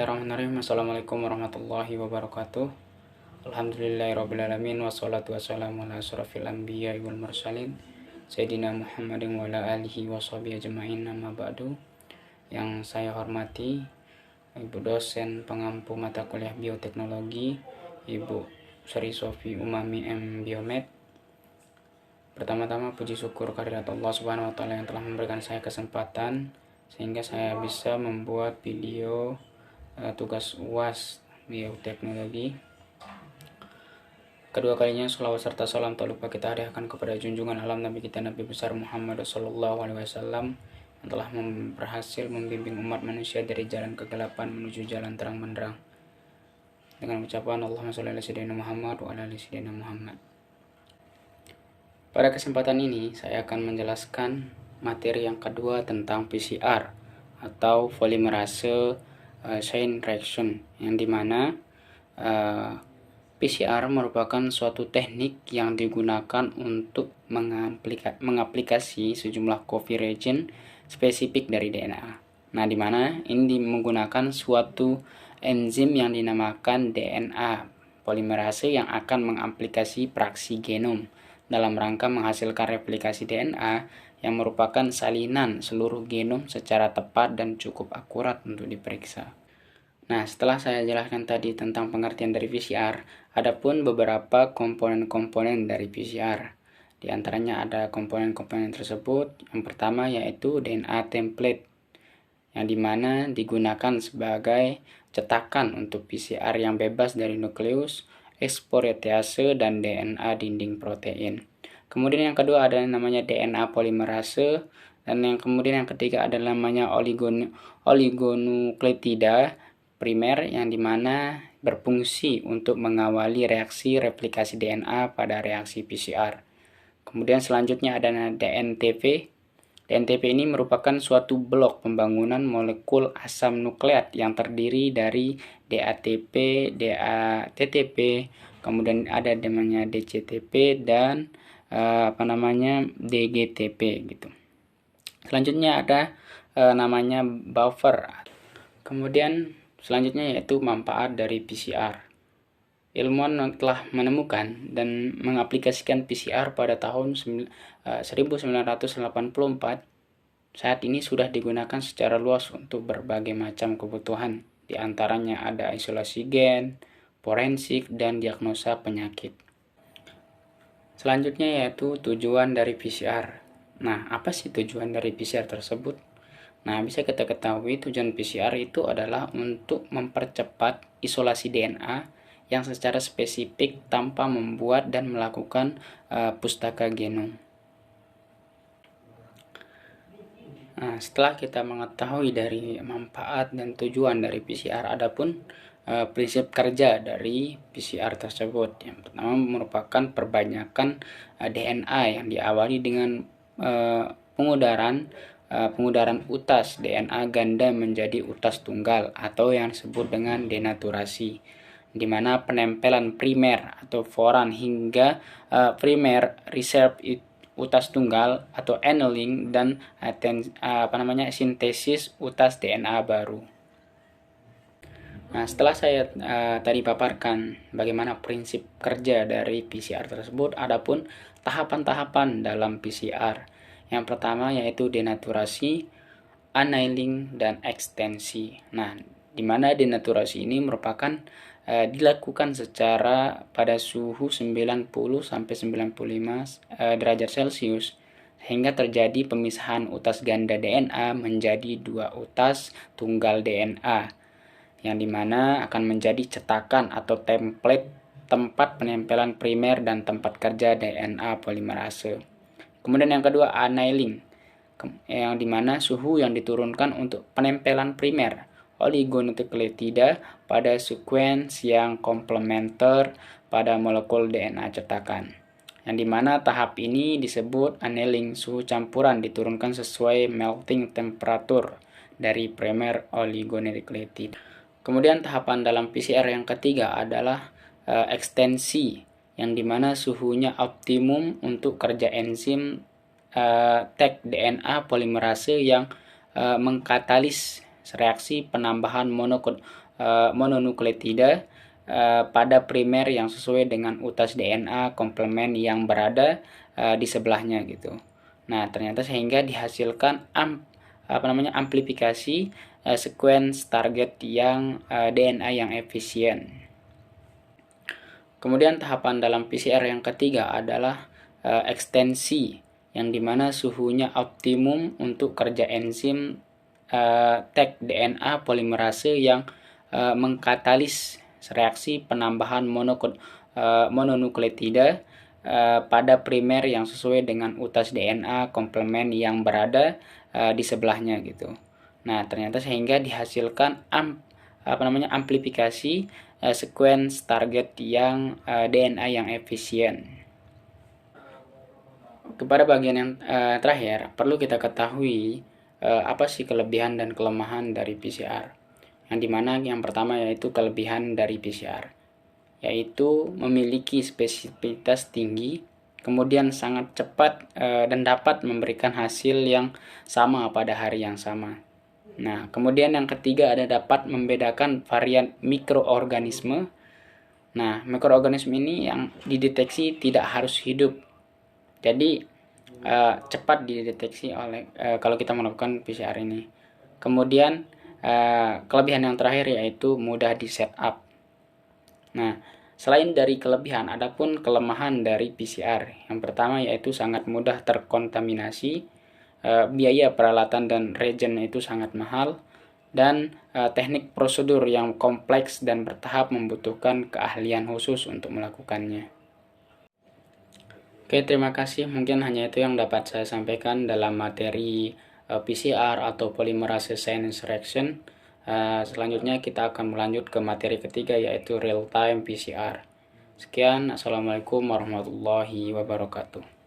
Bismillahirrahmanirrahim. Assalamualaikum warahmatullahi wabarakatuh. Alhamdulillahirrabbilalamin. Wassalatu wassalamu ala asrafil anbiya wal mursalin Sayyidina Muhammadin wa ala alihi wa sahbihi ajma'in, amma ba'du. Yang saya hormati Ibu dosen pengampu mata kuliah bioteknologi, Ibu Sri Sofi Umami M. Biomed. Pertama-tama puji syukur kehadirat Allah Subhanahu wa taala yang telah memberikan saya kesempatan sehingga saya bisa membuat video tugas UAS bioteknologi. Kedua kalinya sholawat serta salam tak lupa kita hadiahkan kepada junjungan alam Nabi kita Nabi besar Muhammad sallallahu alaihi wasallam yang telah berhasil membimbing umat manusia dari jalan kegelapan menuju jalan terang benderang. Dengan ucapan Allahumma sholli ala sayyidina Muhammad wa ala ali sayyidina Muhammad. Pada kesempatan ini saya akan menjelaskan materi yang kedua tentang PCR atau polimerase chain reaction, yang dimana PCR merupakan suatu teknik yang digunakan untuk mengaplikasi sejumlah coffee reagent spesifik dari DNA. Nah, dimana ini menggunakan suatu enzim yang dinamakan DNA polimerase yang akan mengaplikasi praksi genom dalam rangka menghasilkan replikasi DNA yang merupakan salinan seluruh genom secara tepat dan cukup akurat untuk diperiksa. Nah, setelah saya jelaskan tadi tentang pengertian dari PCR, ada pun beberapa komponen-komponen dari PCR. Di antaranya ada komponen-komponen tersebut. Yang pertama yaitu DNA template, yang dimana digunakan sebagai cetakan untuk PCR yang bebas dari nukleus, eksporiatase, dan DNA dinding protein. Kemudian yang kedua ada yang namanya DNA polimerase, dan yang ketiga ada namanya oligonukleotida primer, yang dimana berfungsi untuk mengawali reaksi replikasi DNA pada reaksi PCR. Kemudian selanjutnya ada DNTP. DNTP ini merupakan suatu blok pembangunan molekul asam nukleat yang terdiri dari DATP, DATTP, kemudian ada namanya DCTP dan DGTP gitu. Selanjutnya ada namanya buffer. Kemudian selanjutnya yaitu manfaat dari PCR. Ilmuwan telah menemukan dan mengaplikasikan PCR pada tahun 1984. Saat ini sudah digunakan secara luas untuk berbagai macam kebutuhan. Di antaranya ada isolasi gen, forensik, dan diagnosa penyakit. Selanjutnya yaitu tujuan dari PCR. Nah, apa sih tujuan dari PCR tersebut? Nah, bisa kita ketahui tujuan PCR itu adalah untuk mempercepat isolasi DNA yang secara spesifik tanpa membuat dan melakukan pustaka genom. Nah, setelah kita mengetahui dari manfaat dan tujuan dari PCR, adapun prinsip kerja dari PCR tersebut. Yang pertama merupakan perbanyakan DNA yang diawali dengan pengudaran utas DNA ganda menjadi utas tunggal atau yang disebut dengan denaturasi, di mana penempelan primer atau foran hingga primer reserve utas tunggal atau annealing dan sintesis utas DNA baru. Nah, setelah saya tadi paparkan bagaimana prinsip kerja dari PCR tersebut, adapun tahapan-tahapan dalam PCR. Yang pertama yaitu denaturasi, annealing, dan ekstensi. Nah, di mana denaturasi ini merupakan dilakukan secara pada suhu 90 sampai 95 derajat Celcius sehingga terjadi pemisahan utas ganda DNA menjadi dua utas tunggal DNA, yang dimana akan menjadi cetakan atau template tempat penempelan primer dan tempat kerja DNA polimerase. Kemudian yang kedua annealing, yang dimana suhu yang diturunkan untuk penempelan primer oligonukleotida pada sekuens yang komplementer pada molekul DNA cetakan, yang dimana tahap ini disebut annealing. Suhu campuran diturunkan sesuai melting temperature dari primer oligonukleotida. Kemudian tahapan dalam PCR yang ketiga adalah ekstensi, yang dimana suhunya optimum untuk kerja enzim tag DNA polimerase yang mengkatalis reaksi penambahan mononukleotida pada primer yang sesuai dengan utas DNA komplement yang berada di sebelahnya gitu. Nah, ternyata sehingga dihasilkan amplifikasi sequence target yang DNA yang efisien. Kemudian tahapan dalam PCR yang ketiga adalah ekstensi, yang dimana suhunya optimum untuk kerja enzim tag DNA polimerase yang mengkatalis reaksi penambahan mononukleotida pada primer yang sesuai dengan utas DNA komplement yang berada di sebelahnya gitu. Nah, ternyata sehingga dihasilkan amplifikasi sequence target yang DNA yang efisien. Kepada bagian yang terakhir, perlu kita ketahui apa sih kelebihan dan kelemahan dari PCR. Yang dimana yang pertama yaitu kelebihan dari PCR, yaitu memiliki spesifisitas tinggi, kemudian sangat cepat dan dapat memberikan hasil yang sama pada hari yang sama. Nah, kemudian yang ketiga ada dapat membedakan varian mikroorganisme. Nah, mikroorganisme ini yang dideteksi tidak harus hidup. Jadi cepat dideteksi oleh kalau kita melakukan PCR ini. Kemudian kelebihan yang terakhir yaitu mudah di setup. Nah, selain dari kelebihan, adapun kelemahan dari PCR. Yang pertama yaitu sangat mudah terkontaminasi, biaya peralatan dan reagen itu sangat mahal, dan teknik prosedur yang kompleks dan bertahap membutuhkan keahlian khusus untuk melakukannya. Oke, terima kasih. Mungkin hanya itu yang dapat saya sampaikan dalam materi PCR atau polymerase chain reaction. Selanjutnya kita akan melanjut ke materi ketiga yaitu real time PCR. Sekian, assalamualaikum warahmatullahi wabarakatuh.